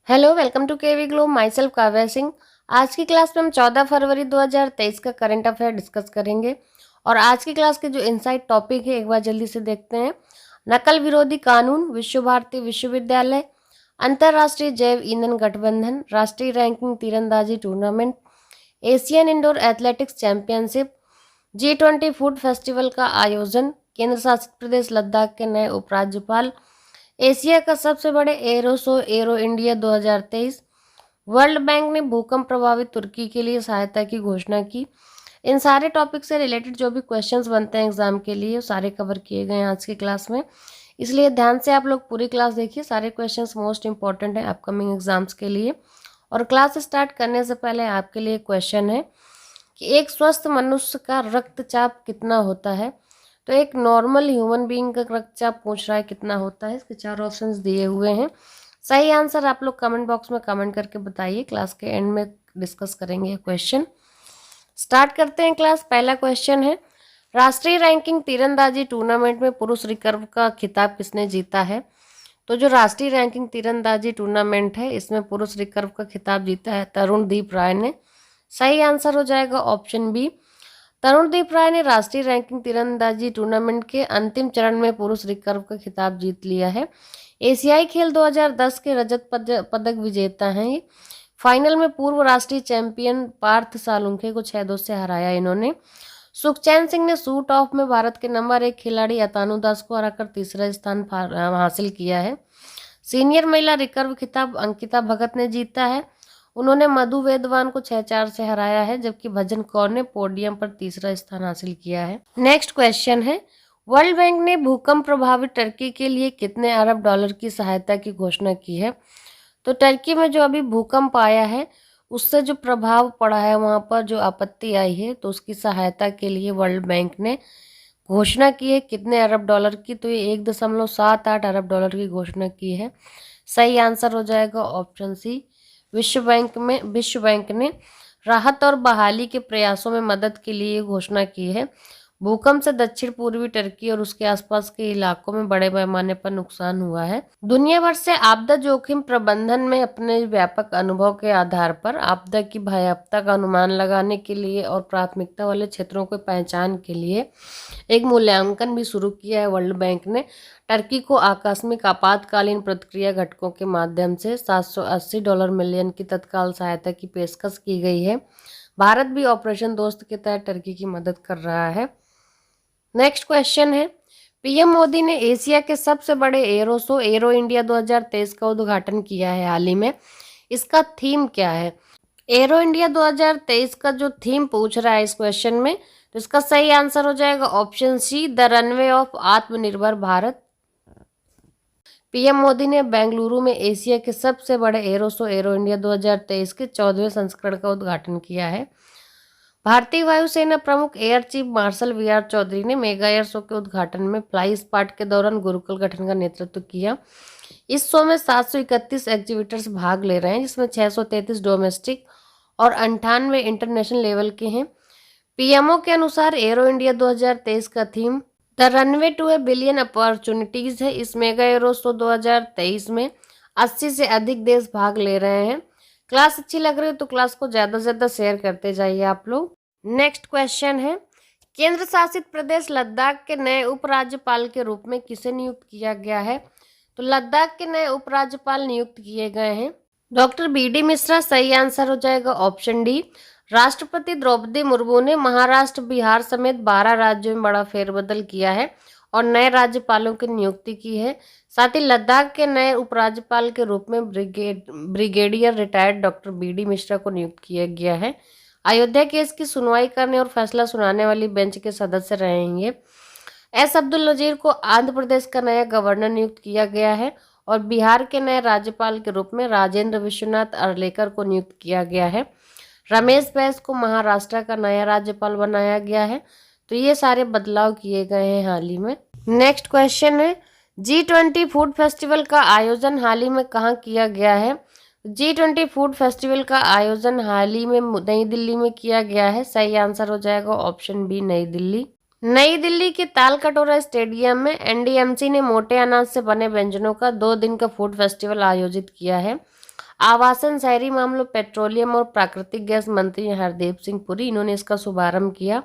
Hello, welcome to KV globe. Myself Kavya Singh. आज की class में हम 14 फरवरी 2023 का करंट अफेयर डिस्कस करेंगे। और आज की क्लास के जो इनसाइट टॉपिक है एक बार जल्दी से देखते हैं। नकल विरोधी कानून, विश्व भारती विश्वविद्यालय, अंतर्राष्ट्रीय जैव ईंधन गठबंधन, राष्ट्रीय रैंकिंग तीरंदाजी tournament, Asian indoor athletics championship, G20 food festival का आयोजन, केंद्र शासित प्रदेश लद्दाख के नए उपराज्यपाल, एशिया का सबसे बड़े arrow show arrow India 2023, world bank ने भूकंप प्रभावित तुर्की के लिए सहायता की घोषणा की। इन सारे टॉपिक से रिलेटेड जो भी क्वेश्चंस बनते हैं एग्जाम के लिए सारे कवर किए गए हैं आज की क्लास में, इसलिए ध्यान से आप लोग पूरी क्लास देखिए। सारे क्वेश्चंस मोस्ट इंपॉर्टेंट है अपकमिंग एग्जाम्स के लिए। और क्लास स्टार्ट करने से पहले आपके लिए क्वेश्चन है कि एक स्वस्थ मनुष्य का रक्तचाप कितना होता है। तो एक नॉर्मल ह्यूमन बीइंग का रक्तचाप पूछ रहा है कितना होता है। इसके 4 ऑप्शंस दिए हुए हैं। सही आंसर आप लोग कमेंट बॉक्स में कमेंट करके बताइए। क्लास के एंड में डिस्कस करेंगे क्वेश्चन। स्टार्ट करते हैं क्लास। पहला क्वेश्चन है, राष्ट्रीय रैंकिंग तीरंदाजी टूर्नामेंट में पुरुष रिकर्व का खिताब किसने जीता है। तो जो राष्ट्रीय रैंकिंग तीरंदाजी टूर्नामेंट है इसमें पुरुष रिकर्व का खिताब जीता है तरुणदीप राय ने। सही आंसर हो जाएगा ऑप्शन बी। तरुणदीप राय ने राष्ट्रीय रैंकिंग तीरंदाजी टूर्नामेंट के अंतिम चरण में पुरुष रिकर्व का खिताब जीत लिया है। एशियाई खेल 2010 के रजत पदक विजेता हैं ये। फाइनल में पूर्व राष्ट्रीय चैंपियन पार्थ सालुंखे को 6-2 से हराया इन्होंने। सुखचैन सिंह ने शूट ऑफ में भारत के नंबर 1 खिलाड़ी अतानु दास को हराकर तीसरा स्थान हासिल किया है। सीनियर महिला रिकर्व खिताब अंकिता भगत ने जीता है। उन्होंने मधु वेदवान को 6-4 से हराया है, जबकि भजन कौर ने पोडियम पर तीसरा स्थान हासिल किया है। नेक्स्ट क्वेश्चन है, वर्ल्ड बैंक ने भूकंप प्रभावित टर्की के लिए कितने अरब डॉलर की सहायता की घोषणा की है। तो टर्की में जो अभी भूकंप आया है उससे जो प्रभाव पड़ा है, वहां पर जो आपत्ति आई है, तो उसकी सहायता के लिए वर्ल्ड बैंक ने घोषणा की है कितने अरब डॉलर की। तो ये 1.78 अरब डॉलर की घोषणा की है। सही आंसर हो जाएगा ऑप्शन सी। विश्व बैंक ने राहत और बहाली के प्रयासों में मदद के लिए घोषणा की है। भूकंप से दक्षिण पूर्वी टर्की और उसके आसपास के इलाकों में बड़े पैमाने पर नुकसान हुआ है। दुनिया भर से आपदा जोखिम प्रबंधन में अपने व्यापक अनुभव के आधार पर आपदा की भयावहता का अनुमान लगाने के लिए और प्राथमिकता वाले क्षेत्रों की पहचान के लिए एक मूल्यांकन भी शुरू किया है। वर्ल्ड बैंक ने टर्की को आकस्मिक आपातकालीन प्रतिक्रिया घटकों के माध्यम से $780 मिलियन की तत्काल सहायता की पेशकश की गई है। भारत भी ऑपरेशन दोस्त के तहत टर्की की मदद कर रहा है। नेक्स्ट क्वेश्चन है, पीएम मोदी ने एशिया के सबसे बड़े एरो शो एरो इंडिया 2023 का उद्घाटन किया है हाल ही में। इसका थीम क्या है। एरो इंडिया 2023 का जो थीम पूछ रहा है इस क्वेश्चन में, तो इसका सही आंसर हो जाएगा option C, the runway of Atmanirbhar Bharat. PM Modi ने बेंगलुरु में एशिया के सबसे बड़े एरो शो एरो इंडिया 2023 के 14वें संस्करण का उद्घाटन किया है। भारतीय वायुसेना प्रमुख air chief marshal V R. Chaudhari ने मेगा एयर शो के उद्घाटन में फ्लाई स्पाट के दौरान गुरुकुल गठन का नेतृत्व किया। इस शो में 731 एग्जीबिटर्स भाग ले रहे हैं, जिसमें 633 डोमेस्टिक और 98 इंटरनेशनल लेवल के हैं। पीएमओ के अनुसार एरो इंडिया 2023 का theme the runway to a billion opportunities है। इस मेगा एरो शो 2023 में 80 से अधिक देश भाग ले रहे हैं। क्लास अच्छी लग रही है तो क्लास को ज़्यादा से ज़्यादा शेयर करते जाइए आप लोग। नेक्स्ट क्वेश्चन है, केंद्र शासित प्रदेश लद्दाख के नए उपराज्यपाल के रूप में किसे नियुक्त किया गया है। तो लद्दाख के नए उपराज्यपाल नियुक्त किए गए हैं डॉक्टर बी.डी. मिश्रा। सही आंसर हो जाएगा ऑप्शन डी। राष्ट्रपति द्रौपदी मुर्मू ने महाराष्ट्र, बिहार समेत 12 राज्यों में बड़ा फेरबदल किया है और नए राज्यपालों की नियुक्ति की है। साथ ही लद्दाख के नए उपराज्यपाल के रूप में brigadier retired doctor BD. Mishra को नियुक्त किया गया है। अयोध्या केस की सुनवाई करने और फैसला सुनाने वाली बेंच के सदस्य रहेंगे। एस अब्दुल नजीर को आंध्र प्रदेश का नया गवर्नर नियुक्त किया गया है और बिहार के नए राज्यपाल के रूप में राजेंद्र विश्वनाथ अर्लेकर को नियुक्त किया गया है। रमेश बैस को महाराष्ट्र का नया राज्यपाल बनाया गया है। तो ये सारे बदलाव किए गए हैं हाल ही में। नेक्स्ट क्वेश्चन है, G20 फूड फेस्टिवल का आयोजन हाल ही में कहाँ किया गया है। G20 फूड फेस्टिवल का आयोजन हाल ही में नई दिल्ली में किया गया है। सही आंसर हो जाएगा ऑप्शन बी, नई दिल्ली। नई दिल्ली के तालकटोरा स्टेडियम में एनडीएमसी ने मोटे अनाज से बने व्यंजनों का 2 दिन का फूड फेस्टिवल आयोजित किया है। आवासन, शहरी मामलों, पेट्रोलियम और प्राकृतिक गैस मंत्री हरदीप सिंह पुरी इन्होंने इसका शुभारंभ किया।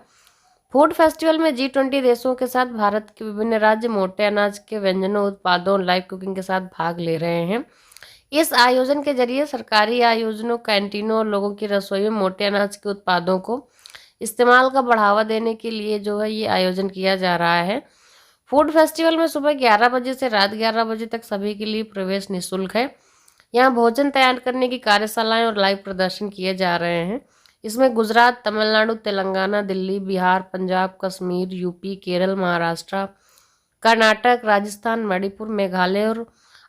फूड फेस्टिवल में G20 देशों के साथ भारत के विभिन्न राज्य मोटे अनाज के व्यंजनों, उत्पादों, लाइव कुकिंग के साथ भाग ले रहे हैं। इस आयोजन के जरिए सरकारी आयोजनों, कैंटीनों और लोगों की रसोई में मोटे अनाज के उत्पादों को इस्तेमाल का बढ़ावा देने के लिए जो है ये आयोजन किया जा रहा है। फूड फेस्टिवल में सुबह 11 बजे से रात 11 बजे तक सभी के लिए प्रवेश निःशुल्क है। यहाँ भोजन तैयार करने की कार्यशालाएं और लाइव प्रदर्शन किए जा रहे हैं। इसमें गुजरात, तमिलनाडु, तेलंगाना, दिल्ली, बिहार, पंजाब, कश्मीर, यूपी, केरल, महाराष्ट्र, कर्नाटक, राजस्थान, मणिपुर, मेघालय और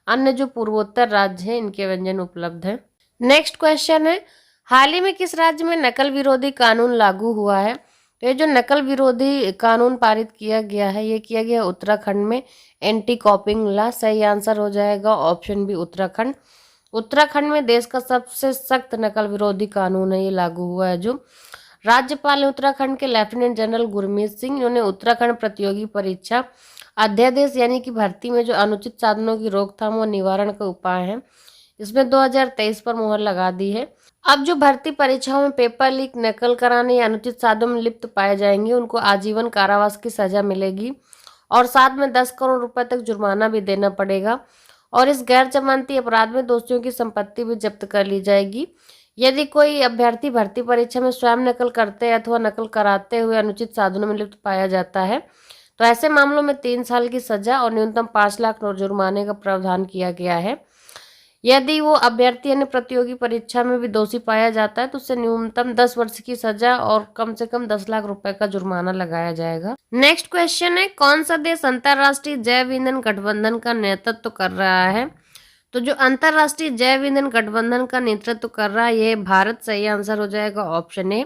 अन्य जो पूर्वोत्तर राज्य हैं इनके व्यंजन उपलब्ध हैं। नेक्स्ट क्वेश्चन है, हाल ही में किस राज्य में नकल विरोधी कानून लागू हुआ है? तो ये जो नकल विरोधी कानून पारित किया गया है ये किया गया उत्तराखंड में, एंटी कॉपिंग लॉ। सही आंसर हो जाएगा ऑप्शन बी, उत्तराखंड। उत्तराखंड में देश का सबसे सख्त नकल विरोधी कानून है, ये लागू हुआ है। जो राज्यपाल है उत्तराखंड के लेफ्टिनेंट जनरल गुरमीत सिंह, इन्होंने उत्तराखंड प्रतियोगी परीक्षा अध्यादेश यानी कि भर्ती में जो अनुचित साधनों की रोकथाम और निवारण का उपाय है इसमें 2023 पर मुहर लगा दी है। अब जो भर्ती परीक्षाओं में पेपर लीक, नकल कराने या अनुचित साधनों में लिप्त पाए जाएंगे उनको आजीवन कारावास की सजा मिलेगी और साथ में 10 करोड़ रुपए तक जुर्माना भी देना पड़ेगा। और इस गैर जमानती अपराध में दोषियों की संपत्ति भी जब्त कर ली जाएगी। यदि कोई अभ्यर्थी भर्ती परीक्षा में स्वयं नकल करते अथवा नकल कराते हुए अनुचित साधनों में लिप्त पाया जाता है तो ऐसे मामलों में 3 साल की सजा और न्यूनतम 5 लाख जुर्माने का प्रावधान किया गया है। यदि वो अभ्यर्थी अन्य प्रतियोगी परीक्षा में भी दोषी पाया जाता है तो उससे न्यूनतम 10 वर्ष की सजा और कम से कम 10 लाख रुपए का जुर्माना लगाया जाएगा। नेक्स्ट क्वेश्चन है, कौन सा देश अंतर्राष्ट्रीय जैव ईंधन गठबंधन का नेतृत्व कर रहा है? तो जो अंतर्राष्ट्रीय जैव ईंधन गठबंधन का नेतृत्व कर रहा है ये भारत। सही आंसर हो जाएगा ऑप्शन ए।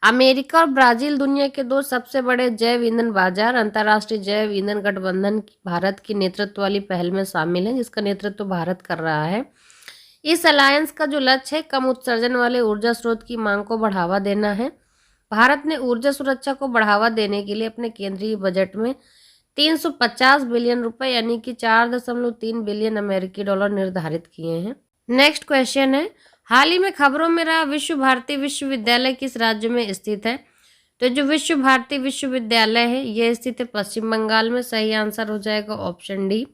अमेरिका और ब्राजील दुनिया के 2 सबसे बड़े जैव ईंधन बाजार अंतर्राष्ट्रीय जैव ईंधन गठबंधन भारत की नेतृत्व वाली पहल में शामिल है, जिसका नेतृत्व भारत कर रहा है। इस अलायंस का जो लक्ष्य है कम उत्सर्जन वाले ऊर्जा स्रोत की मांग को बढ़ावा देना है। भारत ने ऊर्जा सुरक्षा को बढ़ावा देने के लिए अपने केंद्रीय बजट में 350 बिलियन रुपए यानी कि 4.3 बिलियन अमेरिकी डॉलर निर्धारित किए हैं। नेक्स्ट क्वेश्चन है, हाल ही में खबरों में रहा विश्व भारती विश्वविद्यालय किस राज्य में स्थित है? तो जो विश्व भारती विश्वविद्यालय है यह स्थित है पश्चिम बंगाल में। सही आंसर हो जाएगा ऑप्शन डी।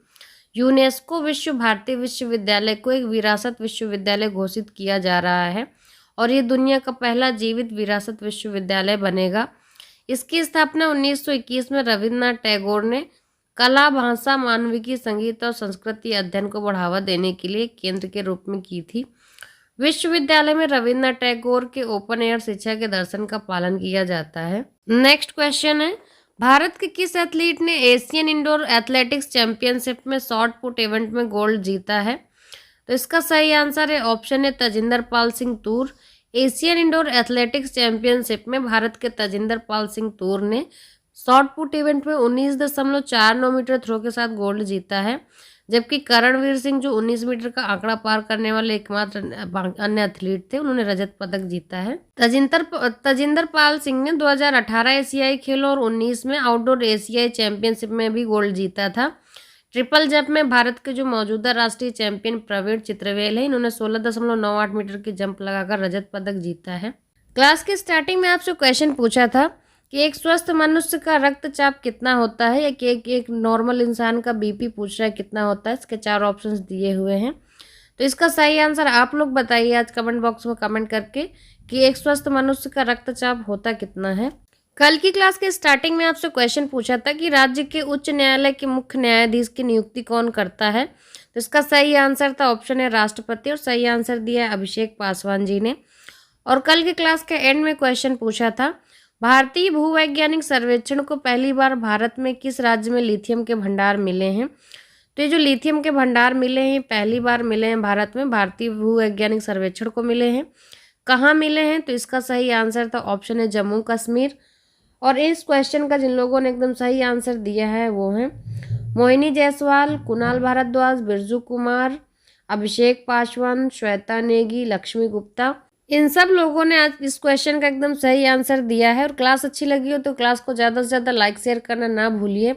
यूनेस्को विश्व भारती विश्वविद्यालय को एक विरासत विश्वविद्यालय घोषित किया जा रहा है और ये दुनिया का पहला जीवित विरासत विश्वविद्यालय बनेगा। इसकी स्थापना 1921 में रविन्द्रनाथ टैगोर ने कला, भाषा, मानविकी, संगीत और संस्कृति अध्ययन को बढ़ावा देने के लिए केंद्र के रूप में की थी। विश्वविद्यालय में रविन्द्रनाथ टैगोर के ओपन एयर शिक्षा के दर्शन का पालन किया जाता है। नेक्स्ट क्वेश्चन है, भारत के किस एथलीट ने एशियन इंडोर एथलेटिक्स चैंपियनशिप में शॉट पुट इवेंट में गोल्ड जीता है? तो इसका सही आंसर है ऑप्शन है तजिंदर पाल सिंह तूर। एशियन इंडोर एथलेटिक्स चैंपियनशिप में भारत के तजिंदर पाल सिंह तूर ने शॉट पुट इवेंट में 19.49 मीटर थ्रो के साथ गोल्ड जीता है, जबकि करणवीर सिंह जो 19 मीटर का आंकड़ा पार करने वाले एकमात्र अन्य एथलीट थे उन्होंने रजत पदक जीता है। तजिंदर पाल सिंह ने 2018 एशियाई खेलों और 19 में आउटडोर एशियाई चैंपियनशिप में भी गोल्ड जीता था। ट्रिपल जंप में भारत के जो मौजूदा राष्ट्रीय चैंपियन प्रवीण चित्रवेल है इन्होंने 16.98 मीटर की जंप लगाकर रजत पदक जीता है। क्लास के स्टार्टिंग में आपसे क्वेश्चन पूछा था कि एक स्वस्थ मनुष्य का रक्तचाप कितना होता है या कि एक नॉर्मल इंसान का बीपी पूछ रहा है कितना होता है। इसके 4 ऑप्शंस दिए हुए हैं, तो इसका सही आंसर आप लोग बताइए आज कमेंट बॉक्स में कमेंट करके कि एक स्वस्थ मनुष्य का रक्तचाप होता कितना है। कल की क्लास के स्टार्टिंग में आपसे क्वेश्चन पूछा था कि राज्य के उच्च न्यायालय के मुख्य न्यायाधीश की नियुक्ति कौन करता है, तो इसका सही आंसर था ऑप्शन है राष्ट्रपति और सही आंसर दिया है अभिषेक पासवान जी ने। और कल की क्लास के एंड में क्वेश्चन पूछा था भारतीय भूवैज्ञानिक सर्वेक्षण को पहली बार भारत में किस राज्य में लिथियम के भंडार मिले हैं। तो ये जो लिथियम के भंडार मिले हैं पहली बार मिले हैं भारत में, भारतीय भूवैज्ञानिक सर्वेक्षण को मिले हैं। कहाँ मिले हैं, तो इसका सही आंसर था ऑप्शन है जम्मू कश्मीर। और इस क्वेश्चन का जिन लोगों ने एकदम सही आंसर दिया है वो हैं मोहिनी जायसवाल, कुणाल भारद्वाज, बिरजू कुमार, अभिषेक पासवान, श्वेता नेगी, लक्ष्मी गुप्ता। इन सब लोगों ने आज इस क्वेश्चन का एकदम सही आंसर दिया है। और क्लास अच्छी लगी हो तो क्लास को ज़्यादा से ज़्यादा लाइक शेयर करना ना भूलिए।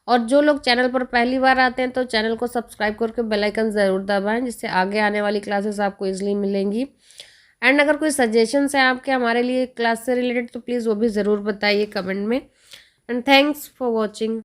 और जो लोग चैनल पर पहली बार आते हैं तो चैनल को सब्सक्राइब करके बेल आइकन ज़रूर दबाएं, जिससे आगे आने वाली क्लासेस आपको ईजिली मिलेंगी। एंड अगर कोई सजेशंस है आपके हमारे लिए क्लास से रिलेटेड तो प्लीज़ वो भी ज़रूर बताइए कमेंट में। And thanks for watching.